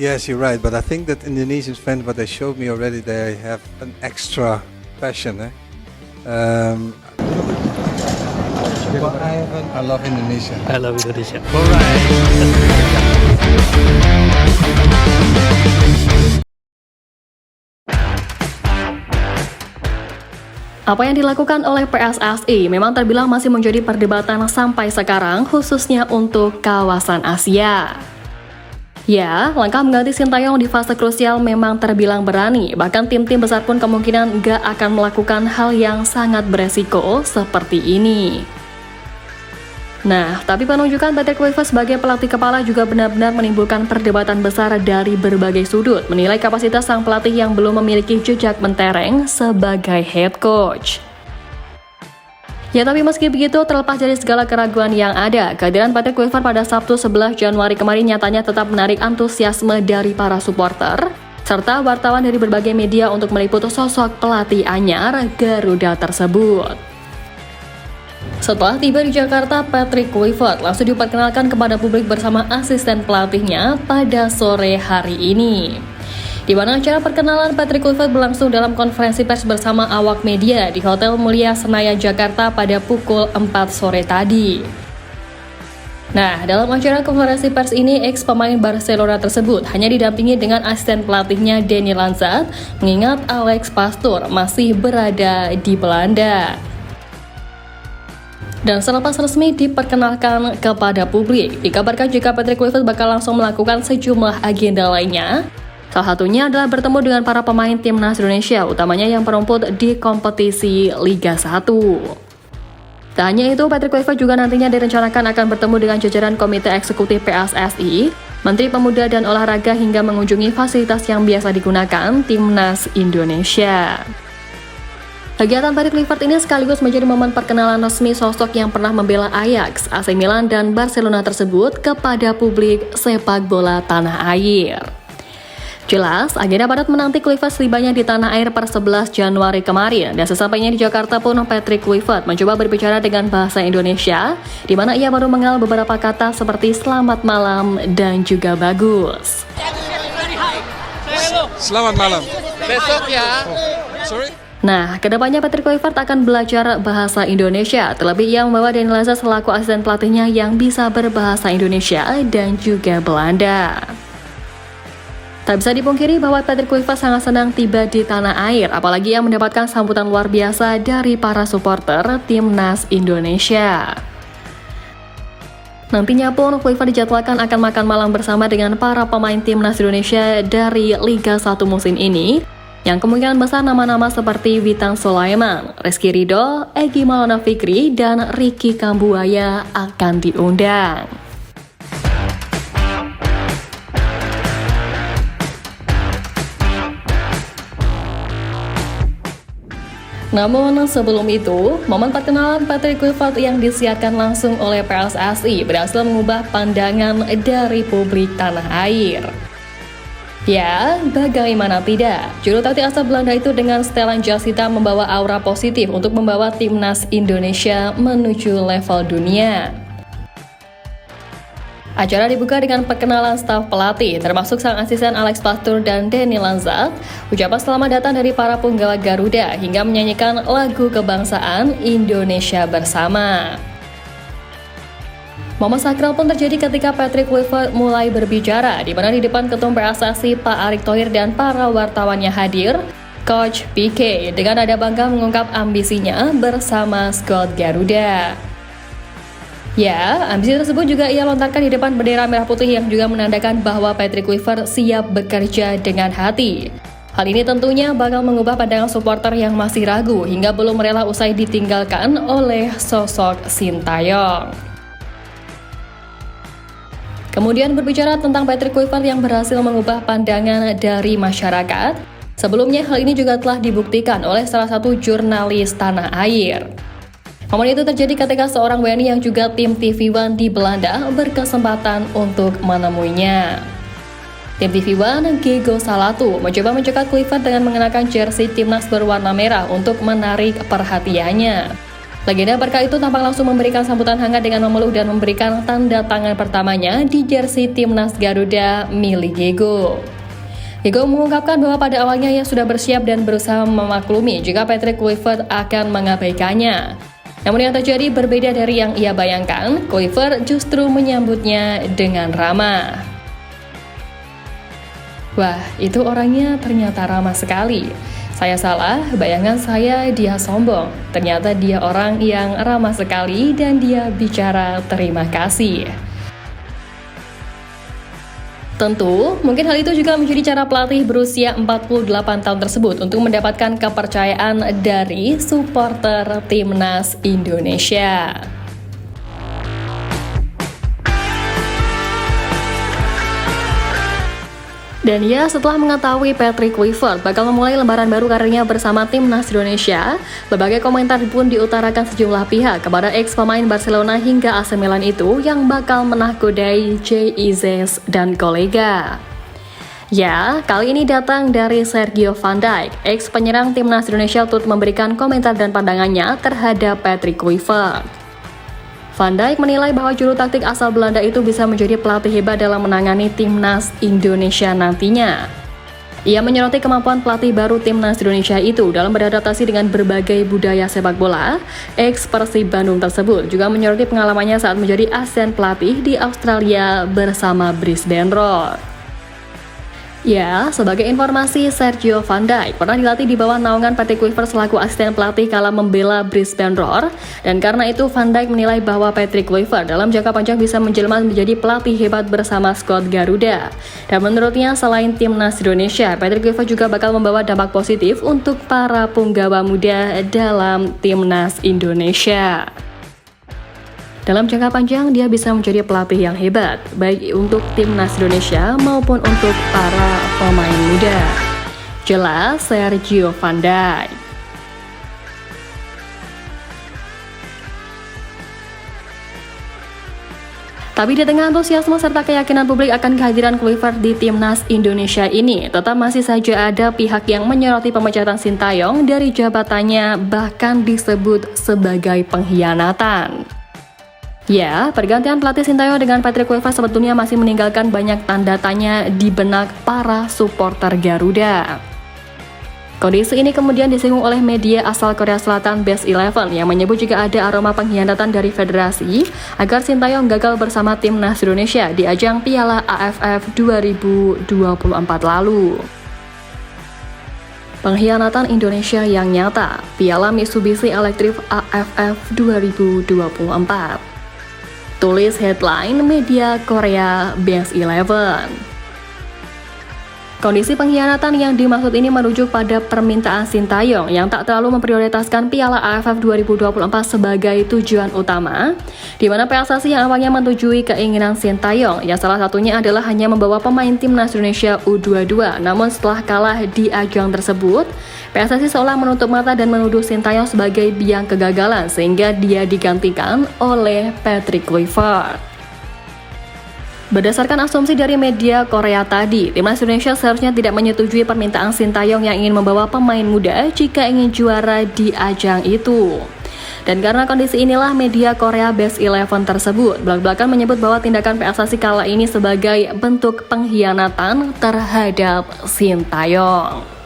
Yes, you're right, but I think that Indonesian fans, what they showed me already, they have an extra passion. But I love Indonesia. I love Indonesia. Alright. Apa yang dilakukan oleh PSSI memang terbilang masih menjadi perdebatan sampai sekarang, khususnya untuk kawasan Asia. Ya, langkah mengganti Sintayong di fase krusial memang terbilang berani, bahkan tim-tim besar pun kemungkinan gak akan melakukan hal yang sangat beresiko seperti ini. Nah, tapi penunjukan Patrick Kluivert sebagai pelatih kepala juga benar-benar menimbulkan perdebatan besar dari berbagai sudut, menilai kapasitas sang pelatih yang belum memiliki jejak mentereng sebagai head coach. Ya, tapi meski begitu, terlepas dari segala keraguan yang ada, kehadiran Patrick Kluivert pada Sabtu 11 Januari kemarin nyatanya tetap menarik antusiasme dari para supporter, serta wartawan dari berbagai media untuk meliput sosok pelatih anyar Garuda tersebut. Setelah tiba di Jakarta, Patrick Kluivert langsung diperkenalkan kepada publik bersama asisten pelatihnya pada sore hari ini. Di mana acara perkenalan Patrick Kluivert berlangsung dalam konferensi pers bersama awak media di Hotel Mulia Senayan, Jakarta pada pukul 4 sore tadi. Nah, dalam acara konferensi pers ini, ex-pemain Barcelona tersebut hanya didampingi dengan asisten pelatihnya Dani Lanzat, mengingat Alex Pastoor masih berada di Belanda. Dan selepas resmi diperkenalkan kepada publik, dikabarkan jika Patrick Kluivert bakal langsung melakukan sejumlah agenda lainnya. Salah satunya adalah bertemu dengan para pemain timnas Indonesia, utamanya yang perumput di kompetisi Liga 1. Tak hanya itu, Patrick Kluivert juga nantinya direncanakan akan bertemu dengan jajaran Komite Eksekutif PSSI, Menteri Pemuda dan Olahraga hingga mengunjungi fasilitas yang biasa digunakan timnas Indonesia. Kegiatan Patrick Kluivert ini sekaligus menjadi momen perkenalan resmi sosok yang pernah membela Ajax, AC Milan, dan Barcelona tersebut kepada publik sepak bola tanah air. Jelas, agenda padat menanti Kluivert setibanya di tanah air per 11 Januari kemarin, dan sesampainya di Jakarta pun Patrick Kluivert mencoba berbicara dengan bahasa Indonesia, di mana ia baru mengenal beberapa kata seperti selamat malam dan juga bagus. Selamat malam. Besok ya. Sorry? Nah, kedepannya Patrick Kluivert akan belajar bahasa Indonesia, terlebih ia membawa Dani Lanzat selaku asisten pelatihnya yang bisa berbahasa Indonesia dan juga Belanda. Tak bisa dipungkiri bahwa Patrick Kluivert sangat senang tiba di tanah air, apalagi ia mendapatkan sambutan luar biasa dari para supporter timnas Indonesia. Nantinya pun Kluivert dijadwalkan akan makan malam bersama dengan para pemain timnas Indonesia dari Liga 1 musim ini, yang kemungkinan besar nama-nama seperti Witan Sulaiman, Rizky Ridho, Egy Maulana Fikri, dan Ricky Kambuaya akan diundang. Namun sebelum itu, momen perkenalan Patrick Kluivert yang disiarkan langsung oleh PSSI berhasil mengubah pandangan dari publik tanah air. Ya, bagaimana tidak? Juru taktik asal Belanda itu dengan setelan jas hitam membawa aura positif untuk membawa timnas Indonesia menuju level dunia. Acara dibuka dengan perkenalan staf pelatih, termasuk sang asisten Alex Pastoor dan Dani Lanzat, ucapan selamat datang dari para penggawa Garuda, hingga menyanyikan lagu kebangsaan Indonesia Bersama. Momen sakral pun terjadi ketika Patrick Kluivert mulai berbicara, di mana di depan ketum PSSI Pak Erick Thohir dan para wartawannya hadir, Coach PK dengan nada bangga mengungkap ambisinya bersama skuad Garuda. Ya, ambisi tersebut juga ia lontarkan di depan bendera merah putih yang juga menandakan bahwa Patrick Kluivert siap bekerja dengan hati. Hal ini tentunya bakal mengubah pandangan supporter yang masih ragu hingga belum rela usai ditinggalkan oleh sosok Sintayong. Kemudian berbicara tentang Patrick Kluivert yang berhasil mengubah pandangan dari masyarakat, sebelumnya hal ini juga telah dibuktikan oleh salah satu jurnalis tanah air. Momen itu terjadi ketika seorang WNI yang juga tim TV One di Belanda berkesempatan untuk menemuinya. Tim TV One, Gego Salatu, mencoba mencegat Kluivert dengan mengenakan jersey timnas berwarna merah untuk menarik perhatiannya. Legenda Barca itu tampak langsung memberikan sambutan hangat dengan memeluk dan memberikan tanda tangan pertamanya di jersey timnas Garuda milik Diego. Diego mengungkapkan bahwa pada awalnya ia sudah bersiap dan berusaha memaklumi jika Patrick Kluivert akan mengabaikannya. Namun yang terjadi berbeda dari yang ia bayangkan, Kluivert justru menyambutnya dengan ramah. Wah, itu orangnya ternyata ramah sekali. Saya salah, bayangan saya dia sombong. Ternyata dia orang yang ramah sekali dan dia bicara terima kasih. Tentu, mungkin hal itu juga menjadi cara pelatih berusia 48 tahun tersebut untuk mendapatkan kepercayaan dari supporter timnas Indonesia. Dan ya, setelah mengetahui Patrick Kluivert bakal memulai lembaran baru karirnya bersama timnas Indonesia, berbagai komentar pun diutarakan sejumlah pihak kepada ex pemain Barcelona hingga AC Milan itu yang bakal menakodai JIZ dan kolega. Ya, kali ini datang dari Sergio Van Dijk, ex penyerang timnas Indonesia turut memberikan komentar dan pandangannya terhadap Patrick Kluivert. Van Dijk menilai bahwa juru taktik asal Belanda itu bisa menjadi pelatih hebat dalam menangani timnas Indonesia nantinya. Ia menyoroti kemampuan pelatih baru timnas Indonesia itu dalam beradaptasi dengan berbagai budaya sepak bola. Ex Persib Bandung tersebut juga menyoroti pengalamannya saat menjadi asisten pelatih di Australia bersama Brisbane Roar. Ya, sebagai informasi, Sergio Van Dijk pernah dilatih di bawah naungan Patrick Kluivert selaku asisten pelatih kala membela Brisbane Roar, dan karena itu Van Dijk menilai bahwa Patrick Kluivert dalam jangka panjang bisa menjelma menjadi pelatih hebat bersama skuad Garuda. Dan menurutnya, selain timnas Indonesia, Patrick Kluivert juga bakal membawa dampak positif untuk para punggawa muda dalam timnas Indonesia. Dalam jangka panjang, dia bisa menjadi pelatih yang hebat, baik untuk timnas Indonesia maupun untuk para pemain muda. Jelas Sergio Van Dijk. Tapi di tengah antusiasme serta keyakinan publik akan kehadiran Kluivert di timnas Indonesia ini, tetap masih saja ada pihak yang menyoroti pemecatan Sintayong dari jabatannya, bahkan disebut sebagai pengkhianatan. Ya, pergantian pelatih Sintayong dengan Patrick Kluivert sebetulnya masih meninggalkan banyak tanda tanya di benak para supporter Garuda. Kondisi ini kemudian disinggung oleh media asal Korea Selatan Best 11 yang menyebut jika ada aroma pengkhianatan dari federasi agar Sintayong gagal bersama timnas Indonesia di ajang Piala AFF 2024 lalu. Pengkhianatan Indonesia yang nyata, Piala Mitsubishi Electric AFF 2024. Tulis headline media Korea Best 11. Kondisi pengkhianatan yang dimaksud ini merujuk pada permintaan Sintayong yang tak terlalu memprioritaskan Piala AFF 2024 sebagai tujuan utama, di mana PSSI yang awalnya menyetujui keinginan Sintayong yang salah satunya adalah hanya membawa pemain timnas Indonesia U22. Namun setelah kalah di ajang tersebut, PSSI seolah menutup mata dan menuduh Sintayong sebagai biang kegagalan sehingga dia digantikan oleh Patrick Kluivert. Berdasarkan asumsi dari media Korea tadi, timnas Indonesia seharusnya tidak menyetujui permintaan Sintayong yang ingin membawa pemain muda jika ingin juara di ajang itu. Dan karena kondisi inilah media Korea Best 11 tersebut belak-belakan menyebut bahwa tindakan PSSI kala ini sebagai bentuk pengkhianatan terhadap Sintayong.